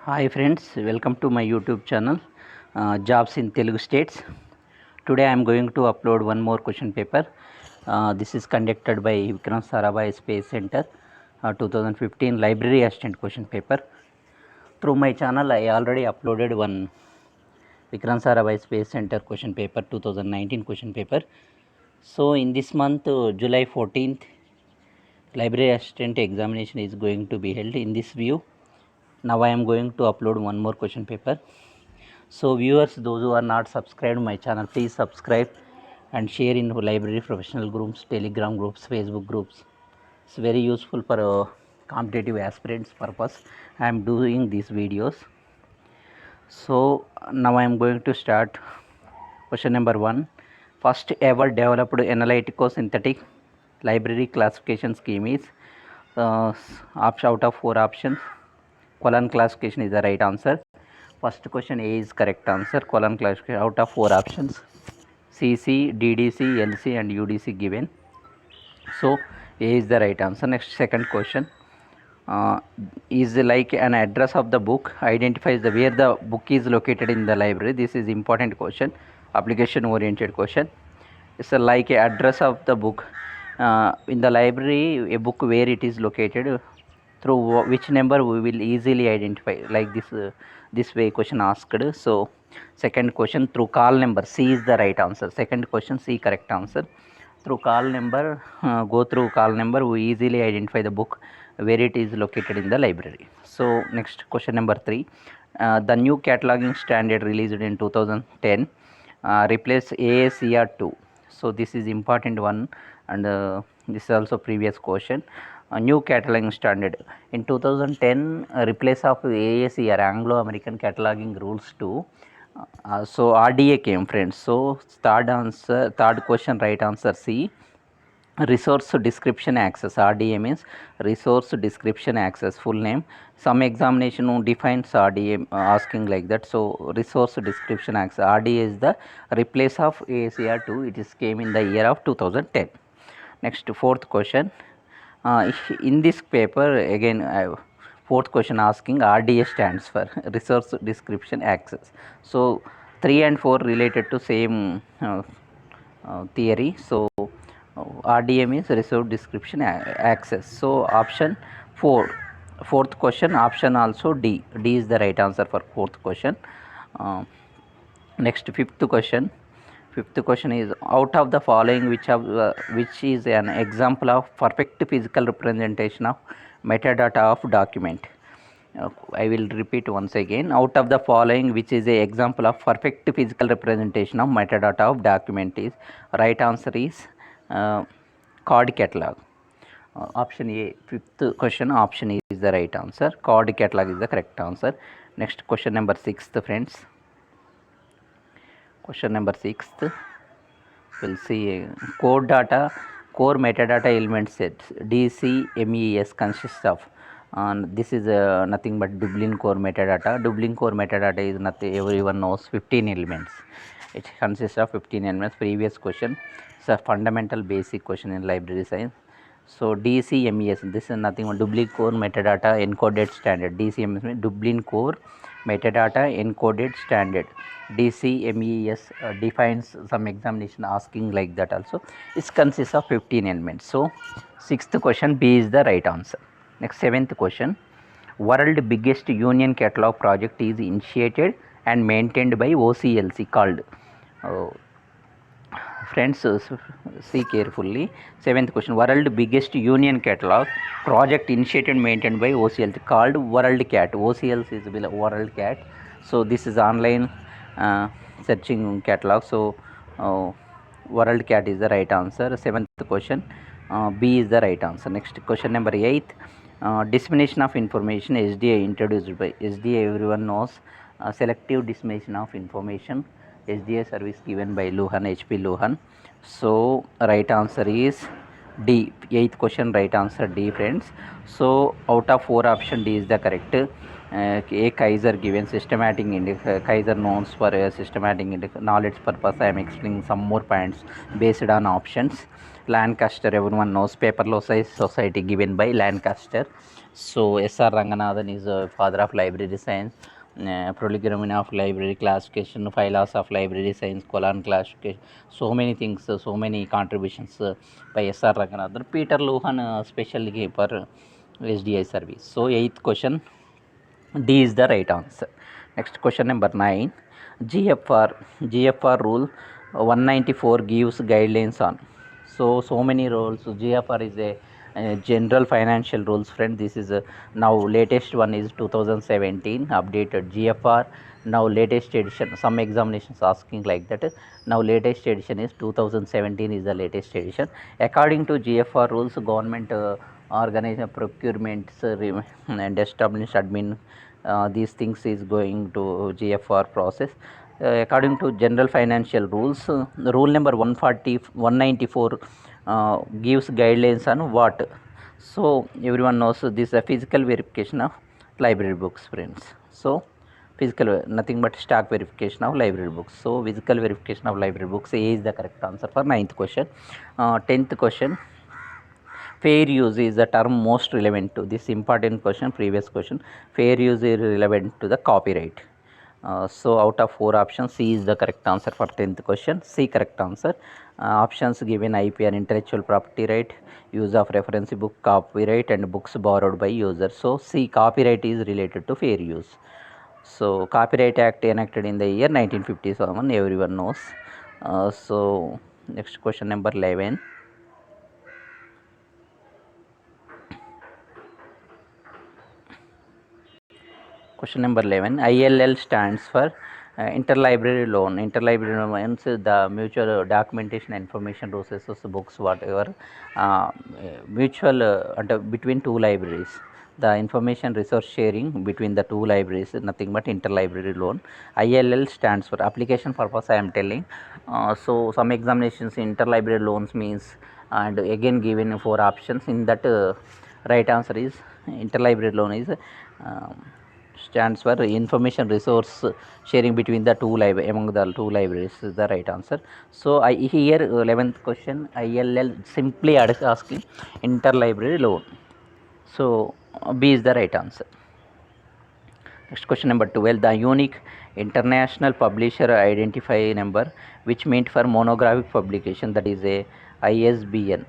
Hi friends, welcome to my YouTube channel Jobs in Telugu States. Today I am going to upload one more question paper. This is conducted by Vikram Sarabhai Space Center 2015 Library Assistant question paper. Through my channel I already uploaded one Vikram Sarabhai Space Center question paper 2019 question paper. So in this month July 14th Library Assistant examination is going to be held in this view. Now I am going to upload one more question paper. So viewers, those who are not subscribed my channel, please subscribe and share in library professional groups, telegram groups, Facebook groups. It's very useful for competitive aspirants purpose. I am doing these videos. So now I am going to start question number 1. First ever developed analytico synthetic library classification scheme is out of 4 options. Colon classification is the right answer. First question A is correct answer. Colon classification out of 4 options. CC, DDC, LC and UDC given. So A is the right answer. Next, second question is like an address of the book identifies the where the book is located in the library. This is important question, application oriented question. It's like a address of the book in the library, a book where it is located, through which number we will easily identify, like this way question asked. So second question, through call number. C is the right answer. Second question, C correct answer. Through call number, go through call number, we easily identify the book where it is located in the library. So next question number 3, the new cataloging standard released in 2010 replace AACR 2. So this is important one, and this is also previous question. A new cataloging standard in 2010 replace of AACR, Anglo American Cataloging Rules 2. So RDA came, friends. So third question, right answer C. Resource description access. RDA means resource description access, full name. Some examination defines RDA asking like that. So resource description access, RDA is the replace of AACR 2. It is came in the year of 2010. Next, fourth question. In this paper again, fourth question asking RDA stands for resource description access. So 3 and 4 related to same theory. So RDA means resource description access. So option 4, fourth question, option also D. D is the right answer for fourth question. Next, fifth question. Fifth question is, out of the following which is an example of perfect physical representation of metadata of document? I will repeat once again. Out of the following which is a example of perfect physical representation of metadata of document is, right answer is card catalog. Option A, fifth question, option A is the right answer. Card catalog is the correct answer. Next, question number 6, friends. Question number 6, we'll see core metadata element sets DCMES consists of, and this is nothing but Dublin core metadata. Dublin core metadata is nothing, everyone knows, 15 elements. It consists of 15 elements. Previous question, it's a fundamental basic question in library science. So DCMES, this is nothing but Dublin core metadata encoded standard. DCMES means Dublin core metadata encoded standard. DCMES defines some examination asking like that also. It consists of 15 elements. So sixth question, B is the right answer. Next, seventh question, world biggest union catalog project is initiated and maintained by OCLC called. Friends, see carefully. Seventh question, world biggest union catalog project initiated and maintained by OCLC called WorldCat. OCLC is WorldCat. So this is online searching catalog. So WorldCat is the right answer. Seventh question, B is the right answer. Next, question number 8, dissemination of information, SDI introduced by SDI, everyone knows, selective dissemination of information, SDI service given by Luhan, HP Luhan. So right answer is D. Eighth question, right answer D, friends. So out of 4 option, D is the correct. A Kaiser given systematic index, Kaiser known for a systematic index. Knowledge purpose, I am explaining some more points based on options. Lancaster, everyone knows, paperless society given by Lancaster. So S.R. Ranganathan is a father of library science. Prolegomena of library classification, phylos of library science, colon classification, so many things, so many contributions by S.R. Ranganathan. Peter Luhan specially for SDI service. So eighth question, D is the right answer. Next question number 9. GFR rule 194 gives guidelines on. So many rules. GFR is a general financial rules, friend. This is now latest one is 2017 updated GFR. Now latest edition. Some examinations asking like that. Now latest edition is 2017 is the latest edition. According to GFR rules, government organization procurements and established admin, these things is going to GFR process. According to general financial rules, rule number 194 gives guidelines on what. So everyone knows this is a physical verification of library books, friends. So physical, nothing but stock verification of library books. So physical verification of library books, A is the correct answer for 9th question. 10th question, fair use is the term most relevant to this important question, previous question. Fair use is relevant to the copyright. So out of 4 options, C is the correct answer for 10th question. C correct answer. Options given: IP and intellectual property right, use of reference book, copyright, and books borrowed by user. So C, copyright is related to fair use. So Copyright Act enacted in the year 1957, everyone knows. So next question number 11. Question number 11. ILL stands for interlibrary loan. Interlibrary loan means the mutual documentation information resources, books, whatever, mutual between two libraries. The information resource sharing between the two libraries, nothing but interlibrary loan. ILL stands for application purpose, I am telling. So some examinations interlibrary loans means, and again given 4 options. In that, right answer is interlibrary loan is stands for information resource sharing between the two among the two libraries is the right answer. So I here 11th question, ILL simply asking interlibrary loan. So B is the right answer. Next question number 12. The unique international publisher identify number which meant for monographic publication, that is a ISBN.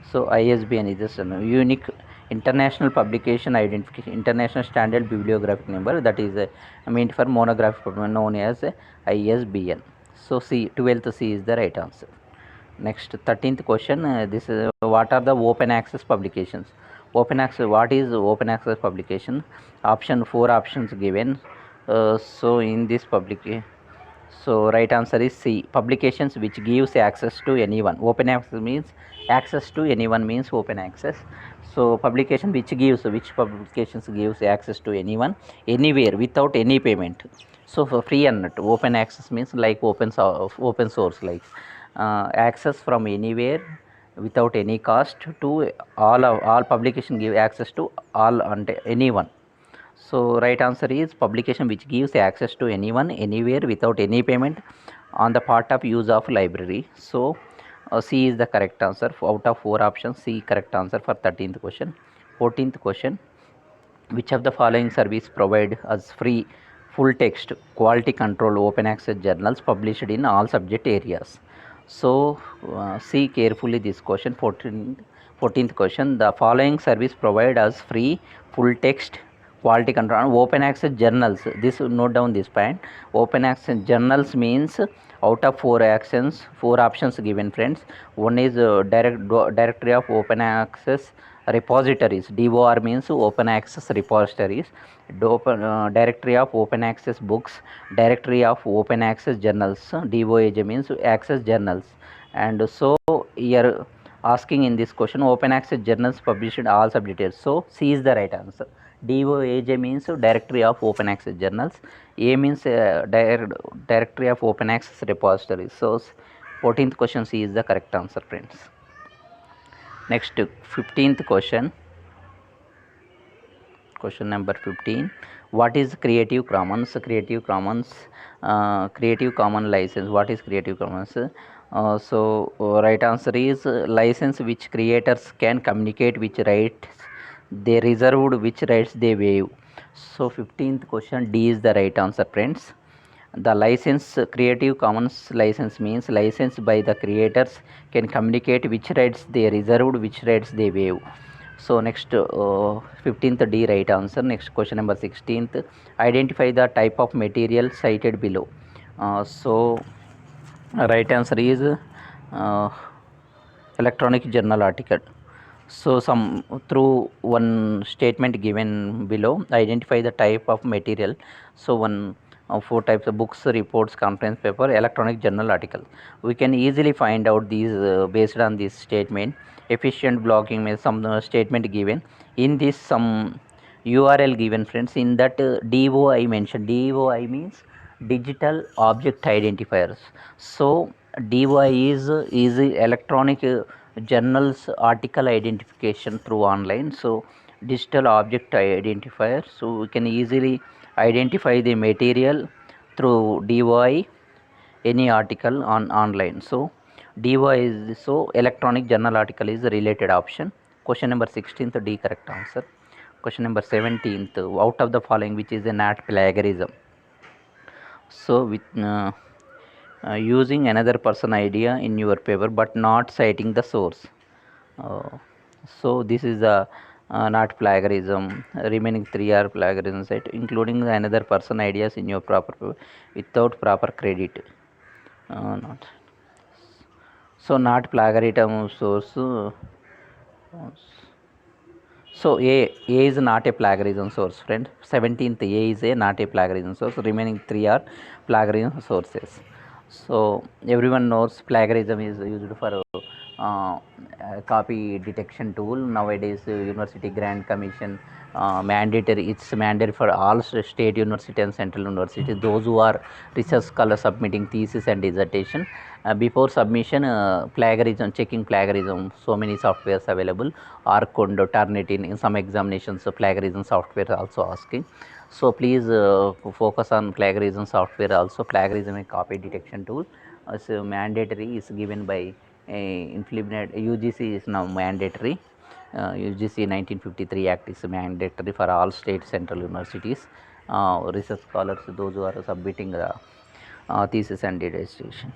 So ISBN is a unique international publication identification, international standard bibliographic number, that is meant for monographic publication, known as ISBN. So C, 12th C is the right answer. Next 13th question, this is what are the open access publications? Open access, what is open access publication? Option 4 options given. So in this publication, so right answer is C, publications which gives access to anyone. Open access means access to anyone means open access. So publication which publications gives access to anyone, anywhere, without any payment. So for free and not open access means like open source, like access from anywhere without any cost to all publication give access to all and anyone. So right answer is publication which gives access to anyone, anywhere, without any payment on the part of use of library. So C is the correct answer. Out of 4 options, C correct answer for 13th question. 14th question. Which of the following service provide us free full text quality control open access journals published in all subject areas? So see carefully this question. 14th question. The following service provide us free full text quality control and open access journals. This, note down this point. Open access journals means out of 4 options given, friends. One is directory of open access repositories. DOR means open access repositories. Directory of open access books, directory of open access journals. DOAJ means access journals. And so here asking in this question, open access journals published in all subjects. So C is the right answer. DOAJ means directory of open access journals. A means directory of open access repositories. So 14th question, C is the correct answer, friends. Next 15th question. Question number 15. What is Creative Commons? Creative Commons, Creative Commons license. What is Creative Commons? Right answer is license which creators can communicate which rights they reserved which rights they waive. So 15th question, D is the right answer, friends. The license, Creative Commons license means license by the creators can communicate which rights they reserved, which rights they waive. So next 15th D right answer. Next question number 16th, identify the type of material cited below. So right answer is electronic journal article. So some through one statement given below, identify the type of material. So one four types of books, reports, conference paper, electronic journal article. We can easily find out these based on this statement. Efficient blocking means some statement given in this, some URL given, friends. In that DOI mentioned. DOI means digital object identifiers. So DOI is electronic journals article identification through online. So digital object identifier, so we can easily identify the material through DOI any article on online. So DOI is, so electronic journal article is the related option. Question number 16th, D correct answer. Question number 17th, out of the following which is a not plagiarism. So with using another person idea in your paper but not citing the source. uh, so this is the not plagiarism. Remaining three are plagiarism set, including another person ideas in your proper without proper credit. Not so not plagiarism source. So A is not a plagiarism source, friend. 17th A is a not a plagiarism source. Remaining three are plagiarism sources. So everyone knows plagiarism is used for copy detection tool. Nowadays, University Grant Commission mandatory. It's mandatory for all state university and central university. Those who are research scholars submitting thesis and dissertation. Before submission, plagiarism, checking plagiarism. So many softwares available. Arcondo, Turnitin. In some examinations, plagiarism software also asking. So please focus on plagiarism software also. Plagiarism a copy detection tool. So mandatory is given by implement. UGC is now mandatory. UGC 1953 Act is mandatory for all state central universities. Research scholars, those who are submitting thesis and dissertation.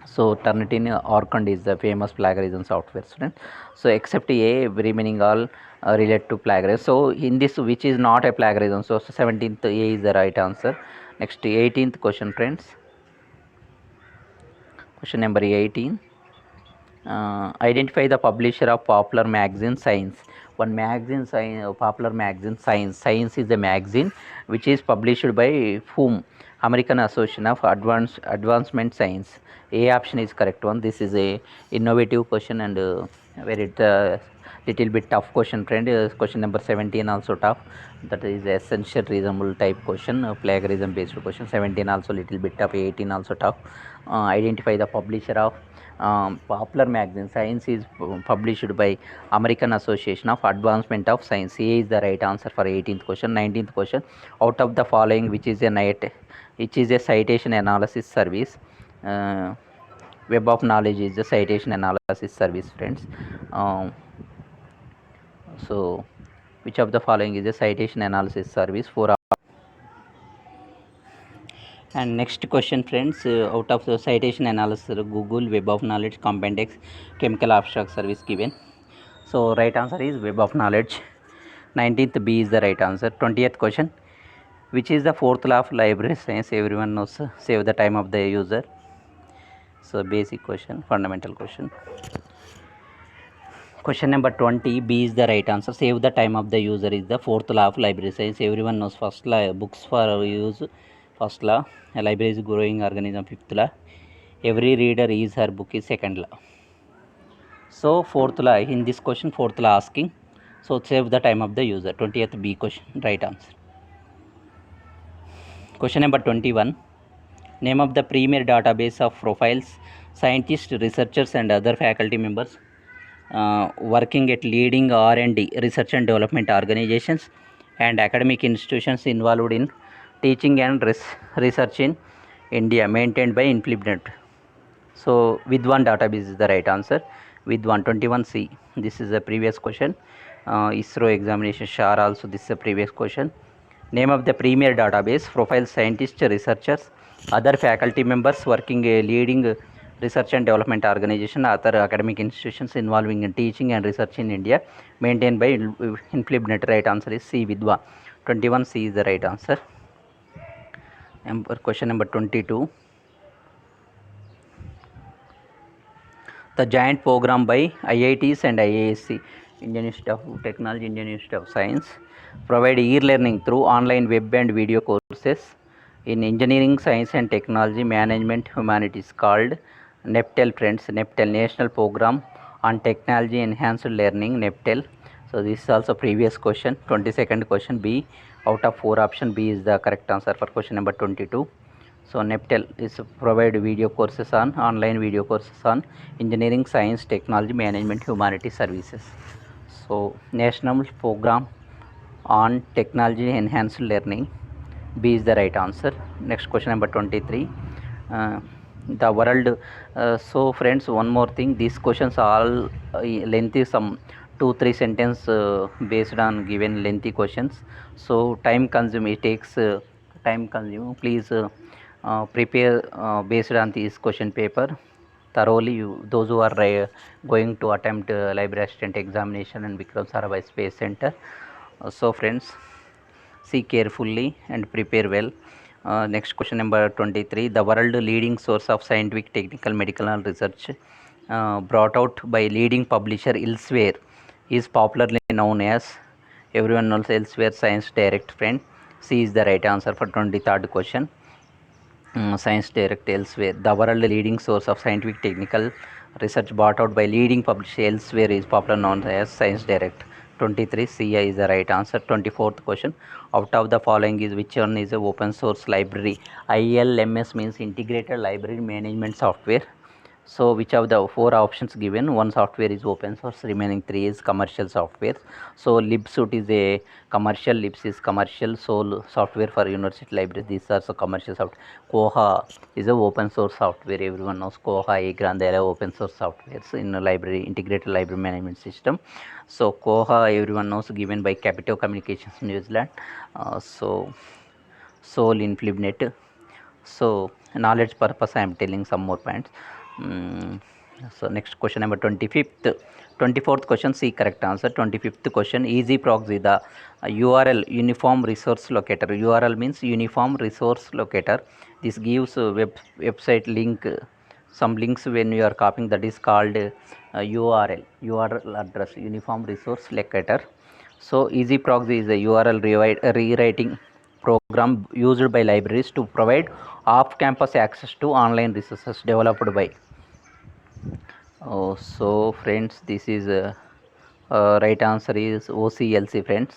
So Turnitin Orkund is the famous plagiarism software, student. So except A, remaining all relate to plagiarism. So in this, which is not a plagiarism, so 17th A is the right answer. Next 18th question, friends. Question number 18. Identify the publisher of popular magazine Science. One magazine, popular magazine Science. Science is a magazine which is published by whom? American Association of Advancement Science. A option is correct one. This is a innovative question and very little bit tough question, friend. Question number 17 also tough. That is essential reasonable type question, plagiarism based question. 17 also little bit tough. 18 also tough. Identify the publisher of popular magazine Science is published by American Association of Advancement of Science. A is the right answer for 18th question. 19th question, out of the following which is a citation analysis service. Web of Knowledge is the citation analysis service, friends. So which of the following is a citation analysis service for? And next question, friends, out of the citation analysis, Google, Web of Knowledge, Compendex, Chemical Abstract Service given. So right answer is Web of Knowledge. 19th B is the right answer. 20th question, which is the fourth law of library science? Everyone knows, save the time of the user. So basic question, fundamental question. Question number 20, B is the right answer. Save the time of the user is the fourth law of library science. Everyone knows first law, books for use, first law. A library is growing organism, fifth law. Every reader is her book is second law. So fourth law, in this question fourth law asking. So save the time of the user. 20th B question, right answer. Question number 21. Name of the premier database of profiles, scientists, researchers and other faculty members working at leading R&D, research and development organizations and academic institutions involved in teaching and research in India, maintained by Implement. So Vidwan database is the right answer. Vidwan 21C. This is the previous question. ISRO examination SHAR also. This is a previous question. Name of the premier database, profile scientists, researchers, other faculty members working a leading research and development organization, other academic institutions involving in teaching and research in India, maintained by InflibNet. Right answer is C, Vidwa. 21C is the right answer. Question number 22. The joint program by IITs and IISc, Indian Institute of Technology, Indian Institute of Science, provide e-learning through online web and video courses in engineering, science and technology, management, humanities, called NEPTEL. Friends, NEPTEL, National Program on Technology Enhanced Learning, NEPTEL. So this is also previous question. 22nd question, B. Out of 4, option B is the correct answer for question number 22. So NEPTEL is provide video courses on online video courses on engineering, science, technology, management, humanity services. So National Program on Technology Enhanced Learning, B is the right answer. Next question number 23. The world. So friends, one more thing. These questions are all lengthy, some 2-3 sentence based on given lengthy questions. So time consuming. It takes time consuming. Please prepare based on this question paper thoroughly. Those who are going to attempt library assistant examination and Vikram Sarabhai Space Center. So friends, see carefully and prepare well. Next question number 23. The world leading source of scientific, technical, medical and research brought out by leading publisher Elsewhere is popularly known as, everyone knows Elsewhere Science Direct. Friend, C is the right answer for 23rd question. Science Direct, Elsewhere. The world leading source of scientific, technical research brought out by leading publisher Elsewhere is popularly known as Science Direct. 23 CI is the right answer. 24th question. Out of the following is which one is a open source library? ILMS means Integrated Library Management Software. So which of the 4 options given? One software is open source, remaining 3 is commercial software. So libsuit is a commercial, libs is commercial, so software for university library, these are so commercial software. Koha is a open source software, everyone knows Koha, eGrant, they are open source softwares in a library, integrated library management system. So Koha, everyone knows, given by Capito Communications New Zealand. So Sol in FlibNet. So knowledge purpose I am telling some more points. So next question number 25th. 24th question, C correct answer. 25th question, easy proxy, the URL uniform resource locator. URL means uniform resource locator. This gives website link, some links when you are copying, that is called URL address, uniform resource locator. So easy proxy is a URL rewriting program used by libraries to provide off-campus access to online resources developed by. So friends, this is right answer is OCLC. Friends,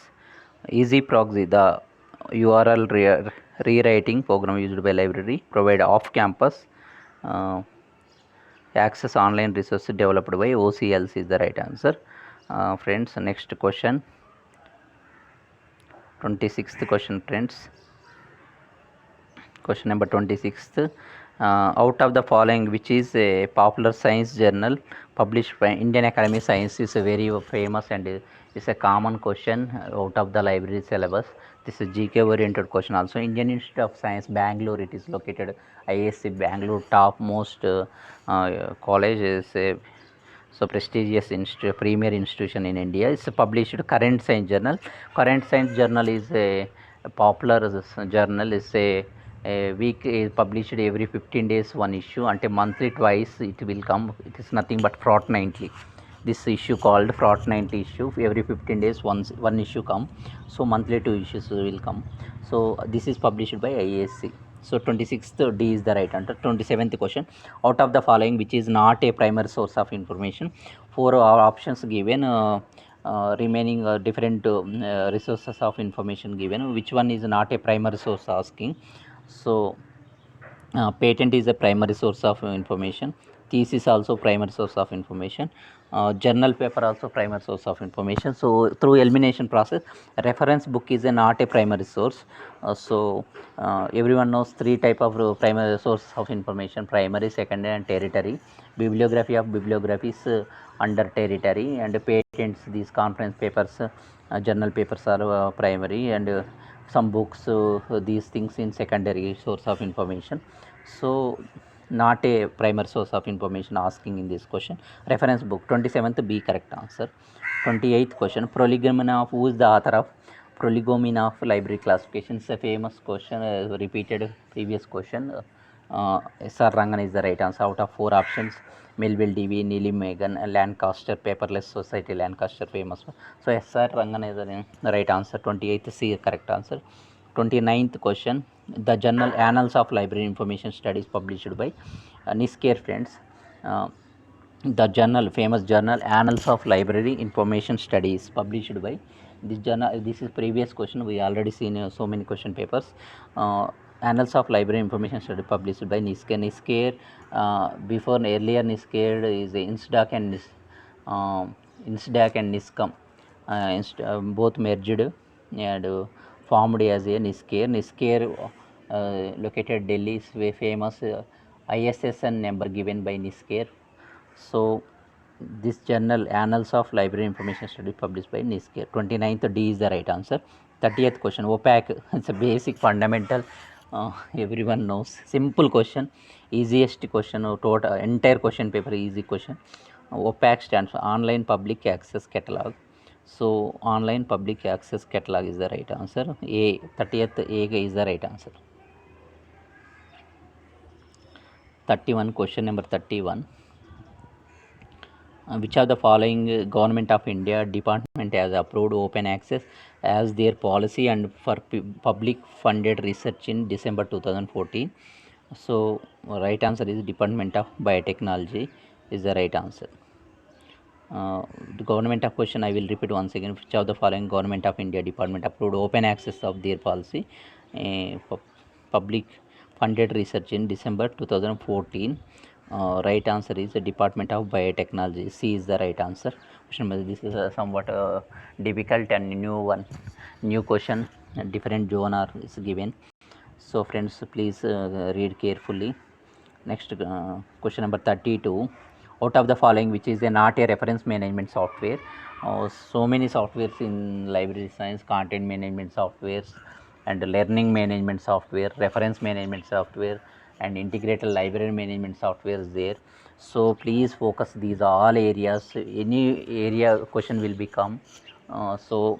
easy proxy, the URL rewriting program used by library provide off-campus access online resources developed by OCLC is the right answer. Friends, next question, 26th question. Friends, question number 26th. Out of the following, which is a popular science journal published by Indian Academy of Science, is a very famous and is a common question out of the library syllabus. This is GK oriented question also. Indian Institute of Science, Bangalore, it is located. ISC Bangalore, top most college, is a so prestigious premier institution in India. It's published Current Science Journal. Current Science Journal is a popular journal. Is a week is published every 15 days one issue, and a monthly twice it will come. It is nothing but fortnightly. This issue called fortnightly issue. Every 15 days one issue come. So monthly 2 issues will come. So this is published by IASC. So 26th D is the right answer. 27th question. Out of the following, which is not a primary source of information? 4 options given. Remaining different resources of information given. Which one is not a primary source asking? So patent is a primary source of information. Thesis also primary source of information. Journal paper also primary source of information. So through elimination process, reference book is not a primary source. So everyone knows 3 type of primary source of information: primary, secondary and tertiary. Bibliography of bibliography is under tertiary, and these conference papers, journal papers are primary, and some books, these things in secondary source of information. So not a primary source of information asking in this question. Reference book 27th B correct answer. 28th question, prolegomena of, who is the author of prolegomena of library classification? It's a famous question, repeated previous question. S.R. Rangan is the right answer. Out of 4 options, Melville D.V., Neely Megan, Lancaster, Paperless Society, Lancaster famous. So S.R. Rangan is the right answer. 28th C correct answer. 29th question, the journal Annals of Library Information Studies published by Nisker friends. The journal, famous journal Annals of Library Information Studies published by this journal. This is previous question, we already seen so many question papers. Annals of Library Information Study published by Nisker. Nisker, before earlier Nisker is INSDAC and INSDAC and NISCOM, both merged and formed as a Nisker. Nisker located Delhi is a famous ISSN number given by Nisker. So this journal Annals of Library Information Study published by Nisker. 29th D is the right answer. 30th question, OPAC. It's a basic fundamental, everyone knows. Simple question, easiest question, total entire question paper easy question. OPAC stands for Online Public Access Catalog. So Online Public Access Catalog is the right answer. A, 30th A is the right answer. 31, question number 31. Which of the following Government of India department has approved open access as their policy and for public funded research in December 2014? So right answer is Department of Biotechnology is the right answer. The government of question I will repeat once again. Which of the following Government of India department approved open access of their policy for public funded research in December 2014? Right answer is the Department of Biotechnology. C is the right answer. This is a somewhat difficult and new question, different genre is given. So friends, please read carefully. Next question number 32. Out of the following, which is not a reference management software? So many softwares in library science: content management softwares and learning management software, reference management software, and integrated library management software is there. So please focus these all areas. Any area question will become. So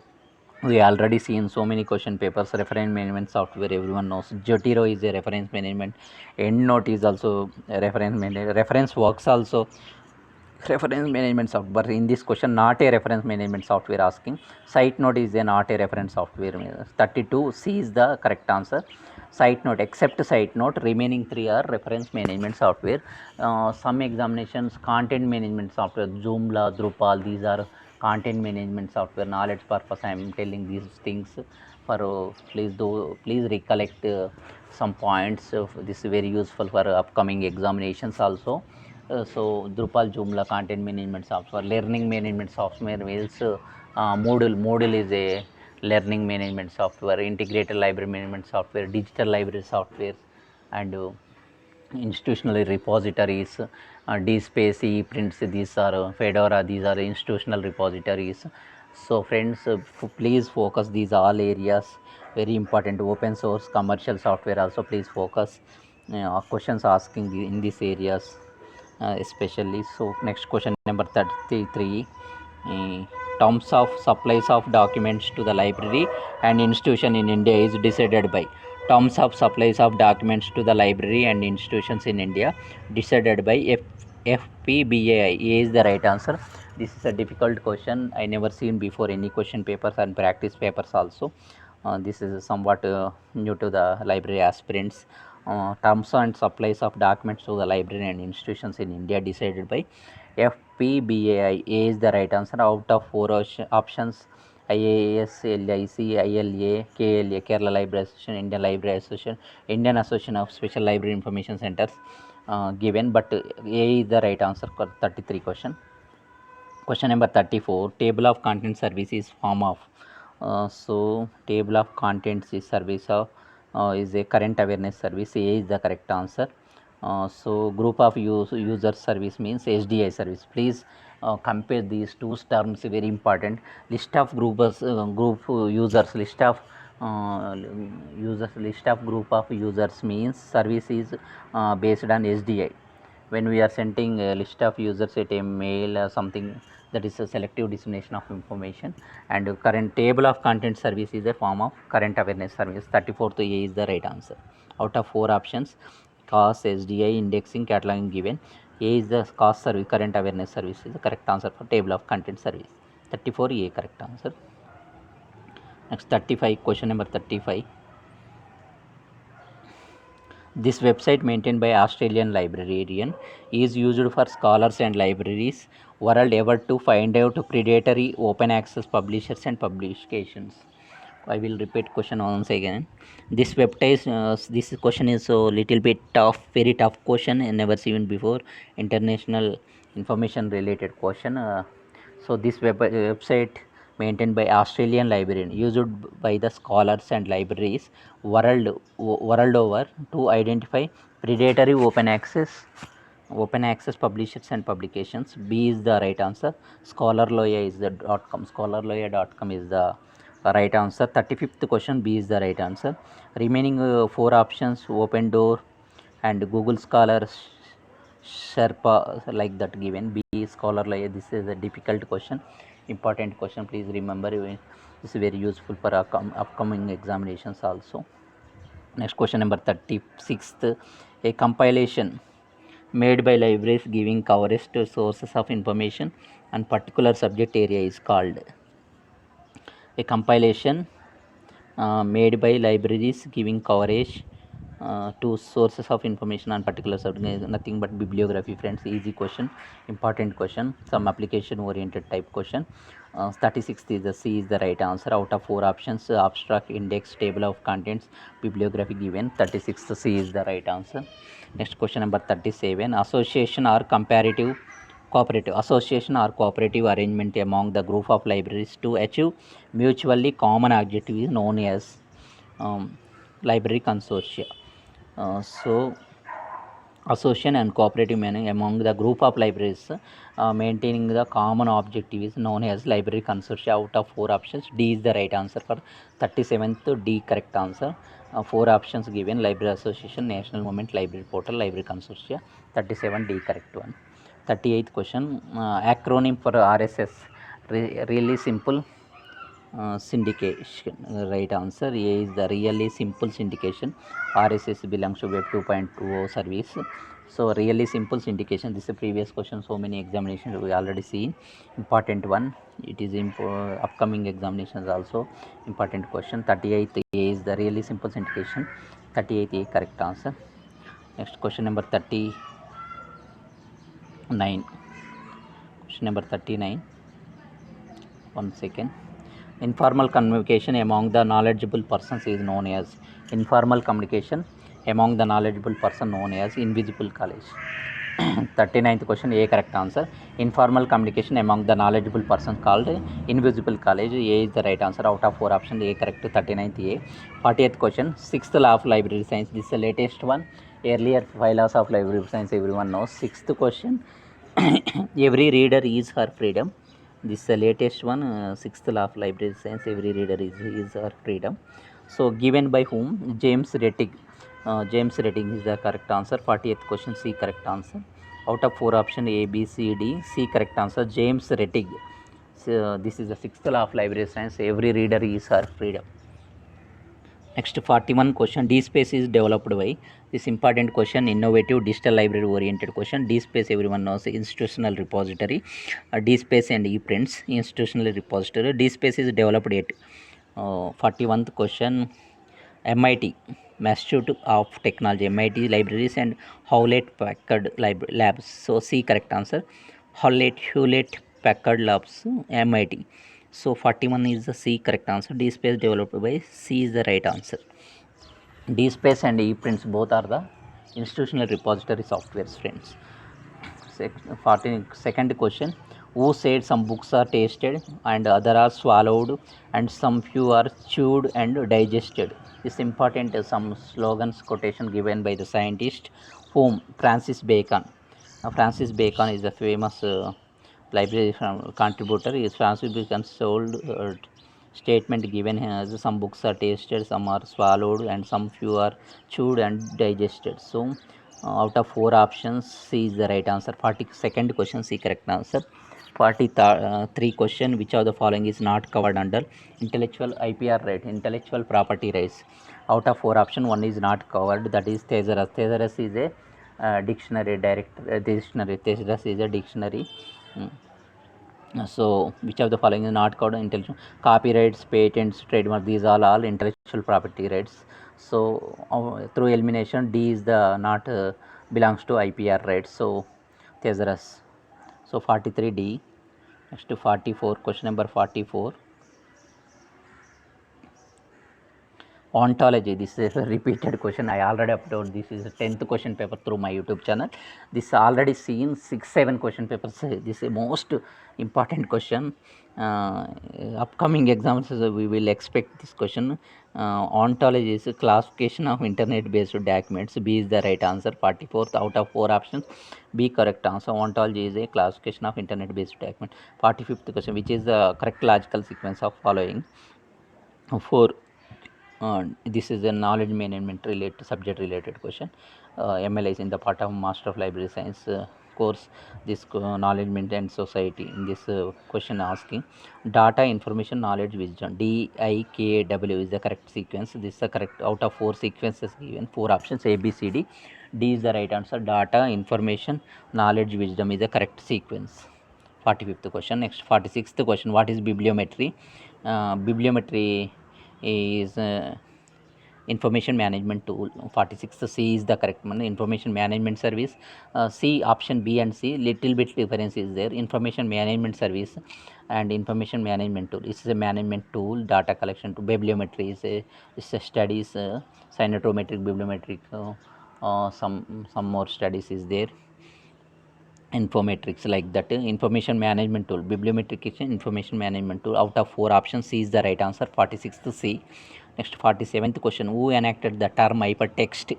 we already seen so many question papers. Reference management software everyone knows. Jotiro is a reference management. EndNote is also a reference management. ReferenceWorks also reference management software, but in this question not a reference management software asking. SiteNote is a not a reference software. 32 C is the correct answer. SiteNote, except SiteNote, remaining 3 are reference management software. Some examinations content management software, Joomla, Drupal, these are content management software. Knowledge purpose I am telling these things for please recollect some points. This is very useful for upcoming examinations also. So Drupal, Joomla, content management software. Learning management software means Moodle is a learning management software. Integrated library management software, digital library software, and institutional repositories. DSpace, ePrints, these are Fedora, these are institutional repositories. So friends, please focus these all areas, very important. Open source, commercial software also please focus. Questions asking in these areas especially. So next question number 33. Terms of supplies of documents to the library and institution in India is decided by. Terms of supplies of documents to the library and institutions in India decided by FPBAI. A is the right answer. This is a difficult question. I never seen before any question papers and practice papers also. This is somewhat new to the library aspirants. Terms and supplies of documents to the library and institutions in India decided by FPBAI. A is the right answer. Out of 4 options, IAS, LIC, ILA, KLA, Kerala Library Association, Indian Library Association, Indian Association of Special Library Information Centers given, but A is the right answer for 33 question. Question number 34. Table of contents service is form of. So table of contents is service of is a current awareness service. A is the correct answer. So group of user service means HDI service. Please compare these two terms, very important. List of group users, list of group of users means service is based on SDI. When we are sending a list of users at a mail or something, that is a selective dissemination of information. And current table of content service is a form of current awareness service. 34th A is the right answer. Out of 4 options, COS, SDI, indexing, cataloging given, A is the COS service, current awareness service is the correct answer for table of content service. 34 A correct answer. Next 35, question number 35. This website, maintained by Australian librarian, is used for scholars and libraries world over to find out predatory open access publishers and publications. I will repeat question once again. This website, this question is a little bit tough, very tough question, and never seen before. International information related question. So this website, maintained by Australian librarian, used by the scholars and libraries world over to identify predatory open access publishers and publications. B is the right answer. Scholarloya is the .com. Scholarloya.com is the right answer. 35th question, B is the right answer. Remaining 4 options, Open Door and Google Scholar, Sherpa, like that given. B Scholarloya. This is a difficult question, important question, please remember. This is very useful for upcoming examinations also. Next question number 36th. A compilation made by libraries giving coverage to sources of information on particular subject area is called. A compilation made by libraries giving coverage to sources of information on particular subject is nothing but bibliography, friends. Easy question, important question, some application oriented type question. 36th is the C is the right answer. Out of 4 options, abstract, index, table of contents, bibliography given. 36th C is the right answer. Next question number 37. Association or cooperative arrangement among the group of libraries to achieve mutually common objective is known as library consortia. So association and cooperative manner among the group of libraries maintaining the common objective is known as library consortia. Out of 4 options, D is the right answer for 37th. D correct answer. 4 options given: library association, national movement, library portal, library consortia. 37 D correct one. 38th question, acronym for RSS, really simple syndication, right answer. A is the really simple syndication. RSS belongs to Web 2.20 service. So really simple syndication. This is a previous question, so many examinations we already seen. Important one, it is upcoming examinations also important question. 38th A is the really simple syndication. 38th A correct answer. Next question number 39. Question number 39. 1 second. Informal communication among the knowledgeable persons is known as invisible college. 39th question, A correct answer. Informal communication among the knowledgeable persons called invisible college. A is the right answer. Out of 4 options, A correct. 39th A. 40th question, 6th law of library science. This is the latest one. Earlier 5 laws of library science everyone knows. 6th question, every reader is her freedom. This is the latest one. 6th law of library science, every reader is her freedom. So given by whom? James Rettig. James Rettig is the correct answer. 40th question, C correct answer. Out of 4 options, A, B, C, D, C correct answer. James Rettig. So this is the 6th law of library science, every reader is her freedom. Next 41 question, DSpace is developed by. This important question, innovative digital library oriented question. DSpace everyone knows, institutional repository. DSpace and ePrints, institutional repository. DSpace is developed at 41th question, MIT, Institute of Technology, MIT libraries and Hewlett Packard labs. So C correct answer. Hewlett Packard labs, MIT. So 41 is the C correct answer. DSpace developed by. C is the right answer. DSpace and ePrints both are the institutional repository softwares, friends. 42nd question, who said some books are tasted and other are swallowed and some few are chewed and digested? This important some slogans quotation given by the scientist whom? Francis Bacon. Francis Bacon is a famous library contributor is Francis Bacon's sold statement given as some books are tasted, some are swallowed, and some few are chewed and digested. So, out of 4 options, C is the right answer. 42nd question, C correct answer. 43 question, which of the following is not covered under intellectual IPR right, intellectual property rights? Out of 4 options, one is not covered, that is Thesaurus. Thesaurus is a dictionary, dictionary. Thesaurus is a dictionary. So, which of the following is not covered intellectual? Copyrights, patents, trademark, these all intellectual property rights. So, through elimination, D is the not belongs to IPR rights. So, Thesaurus. So, 43D. Next to 44, question number 44. Ontology, this is a repeated question. I already uploaded, this is a 10th question paper through my YouTube channel. This already seen 6-7 question papers. This is a most important question. Upcoming exams we will expect this question. Ontology is a classification of internet based documents. B is the right answer. 44th out of 4 options, B correct answer. Ontology is a classification of internet based document. 45th question, which is the correct logical sequence of following? 4. This is a knowledge management related subject related question. ML is in the part of Master of Library Science course. This knowledge management society. In this question asking data, information, knowledge, wisdom. DIKW is the correct sequence. This is the correct out of 4 sequences given. 4 options A, B, C, D. D is the right answer. Data, information, knowledge, wisdom is the correct sequence. 45th question. Next 46th question. What is bibliometry? Bibliometry is information management tool. 46th C is the correct one. Information management service. C, option B and C, little bit difference is there. Information management service and information management tool. This is a management tool. Data collection to bibliometry is a studies, cyanotometric, bibliometric, some more studies is there. Infometrics like that. Information management tool, bibliometric is information management tool. Out of 4 options, C is the right answer. 46th C. Next 47th question, who enacted the term hypertext?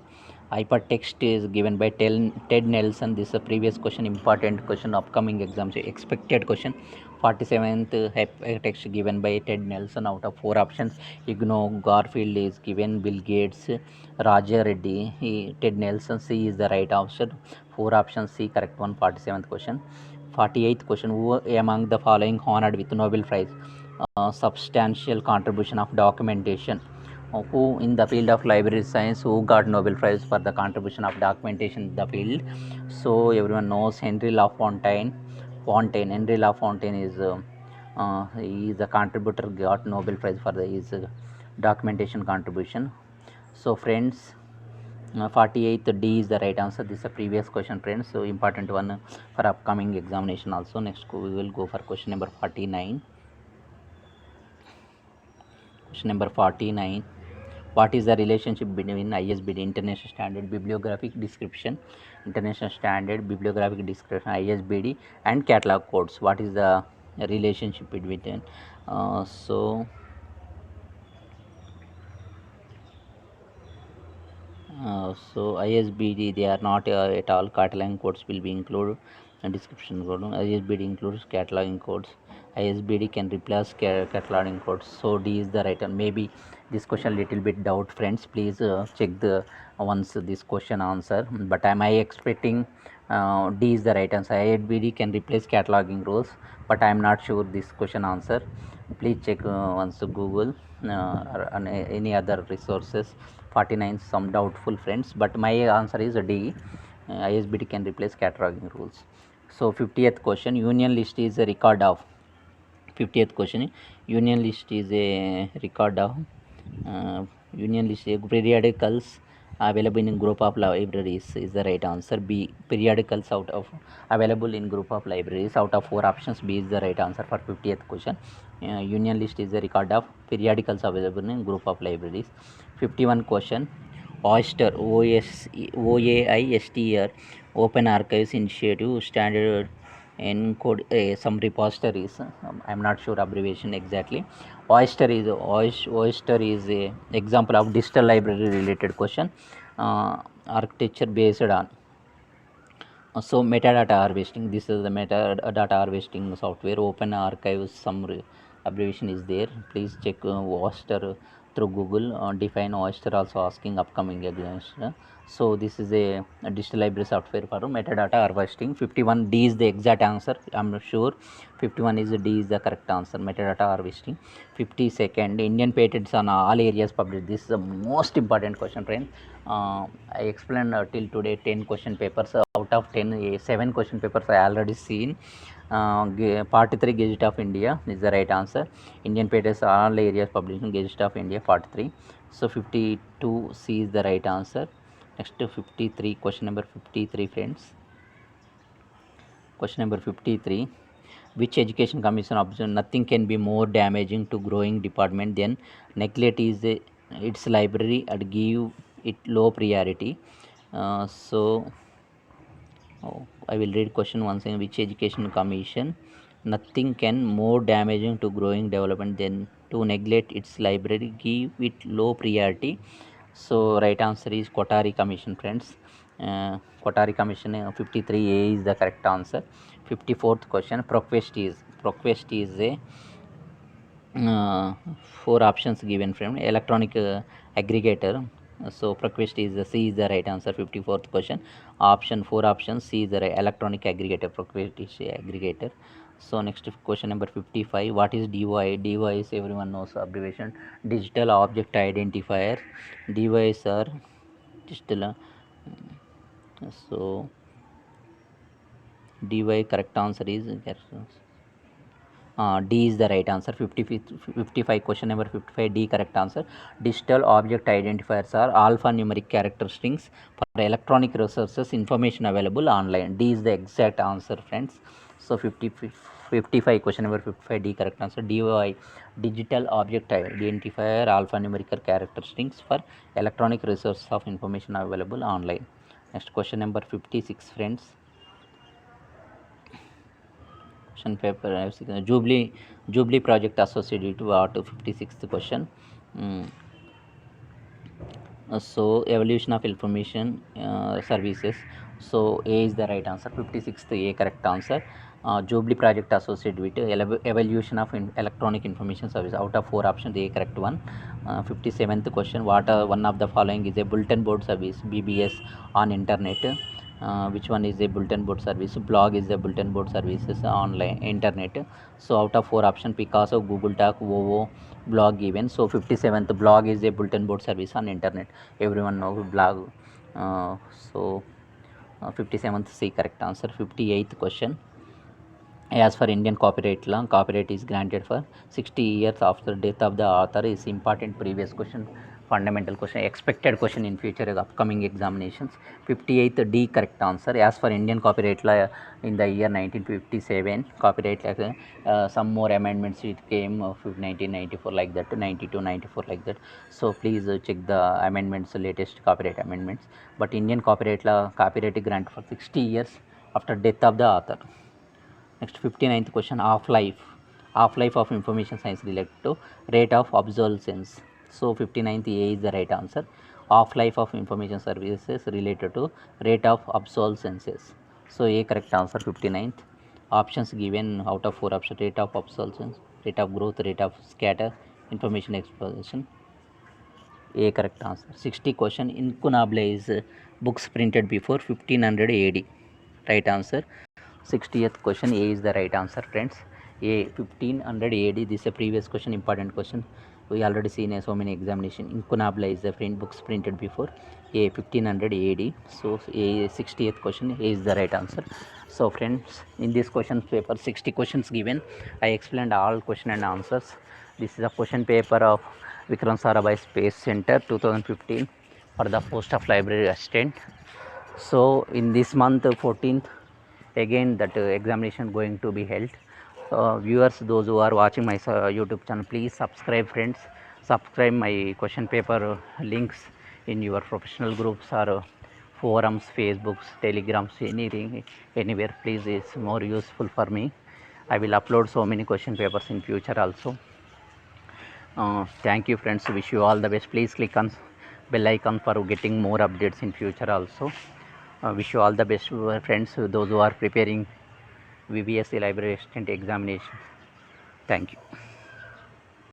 Hypertext is given by Ted Nelson. This is a previous question, important question, upcoming exams expected question. 47th hypertext given by Ted Nelson. Out of 4 options, Igno Garfield is given, Bill Gates, Raja Reddy, Ted Nelson. C is the right answer. 4 options, C correct one. 47th question. 48th question, who among the following honored with Nobel Prize? Substantial contribution of documentation. Who in the field of library science, who got Nobel Prize for the contribution of documentation in the field? So everyone knows Henry Lafontaine. Henry Lafontaine is he is a contributor, got Nobel Prize for his documentation contribution. So friends, 48th D is the right answer. This is a previous question, friends, so important one for upcoming examination also. Next we will go for question number 49. Question number 49. What is the relationship between ISBD, International Standard Bibliographic Description, International Standard Bibliographic Description, ISBD, and catalog codes? What is the relationship between? So ISBD, they are not at all. Cataloging codes will be included and description code. ISBD includes cataloging codes. ISBD can replace cataloging codes. So D is the right one. Maybe this question little bit doubt, friends. Please check the once this question answer. But am I expecting D is the right answer? ISBD can replace cataloging rules, but I am not sure this question answer. Please check once Google or any other resources. 49 some doubtful, friends, but my answer is D. ISBD can replace cataloging rules. So 50th question, union list is a record of. 50th question, union list is a record of union list periodicals available in group of libraries is the right answer. B, periodicals out of available in group of libraries. Out of 4 options, B is the right answer for 50th question. Union list is a record of periodicals available in group of libraries. 51 question, Oyster, OAISTR, Open Archives Initiative, standard encode some repositories. I'm not sure abbreviation exactly. Oyster is a example of digital library related question. Architecture based on So metadata harvesting, this is the metadata harvesting software. Open Archives, abbreviation is there. Please check Oyster through Google. Define Oyster also asking upcoming examination. So this is a digital library software for metadata harvesting. 51D is the exact answer. I'm sure 51 is D is the correct answer. Metadata harvesting. 52nd, Indian patents on all areas published. This is the most important question, friends. I explained till today 10 question papers. Out of 10, 7 question papers I already seen. Part 3 Gazette of India is the right answer. Indian patents are all areas published in Gazette of India, part 3. So 52C is the right answer. Next to 53, question number 53, friends. Question number 53. Which education commission observed nothing can be more damaging to growing department than neglect is its library and give it low priority. I will read question once again. Which education commission nothing can more damaging to growing development than to neglect its library, give it low priority. So right answer is Kothari Commission, friends. Kothari Commission 53A is the correct answer. 54th question. Proquest is a 4 options given from electronic aggregator. So Proquest is the C is the right answer. 54th question. Option 4 options C is the right, electronic aggregator. Proquest is a aggregator. So next question number 55. What is DOI? DOI is everyone knows abbreviation digital object identifier. DOIs are digital. So DOI correct answer is D is the right answer. 55 question number 55 D correct answer. Digital object identifiers are alphanumeric character strings for electronic resources information available online. D is the exact answer, friends. So 55 question number 55 D correct answer. DOI digital object identifier alphanumeric character strings for electronic resources of information available online. Next question number 56, friends. Question paper Jubilee project associated to 56th question. So evolution of information services. So A is the right answer. 56th A correct answer. Jubilee project associated with evolution of electronic information service. Out of 4 options, A correct one. 57th question. What one of the following is a bulletin board service BBS on internet? Which one is a bulletin board service? Blog is the bulletin board services online internet. So out of 4 options, Picasso, Google Doc, Vovo, blog given. So 57th blog is a bulletin board service on internet. Everyone knows blog. So 57th C correct answer. 58th question. As for Indian copyright law, copyright is granted for 60 years after death of the author. Is important previous question, fundamental question, expected question in future upcoming examinations. 58th D correct answer. As for Indian copyright law in the year 1957, copyright some more amendments it came of 1994 like that, 92, 94 like that. So please check the amendments, latest copyright amendments. But Indian copyright law, copyright grant for 60 years after death of the author. Next 59th question, half-life of information science related to rate of obsolescence. So 59th A is the right answer. Half-life of information services related to rate of obsolescence. So A correct answer. 59th. Options given out of 4 options: rate of obsolescence, rate of growth, rate of scatter, information explosion. A correct answer. 60 question, incunabule is books printed before 1500 AD. Right answer. 60th question, A is the right answer, friends. A 1500 AD. This is a previous question, important question. We already seen so many examination. Incunabula is the books printed before A 1500 AD. So A 60th question, A is the right answer. So friends, in this question paper 60 questions given. I explained all question and answers. This is a question paper of Vikram Sarabhai Space Center 2015 for the post of library assistant. So in this month 14th again that examination going to be held. Viewers, those who are watching my YouTube channel, please subscribe, friends. Subscribe my question paper links in your professional groups or forums, Facebooks, Telegrams, anything, anywhere. Please, it's more useful for me. I will upload so many question papers in future also. Thank you, friends. Wish you all the best. Please click on bell icon for getting more updates in future also. Wish you all the best, friends, those who are preparing VBSC library assistant examination. Thank you.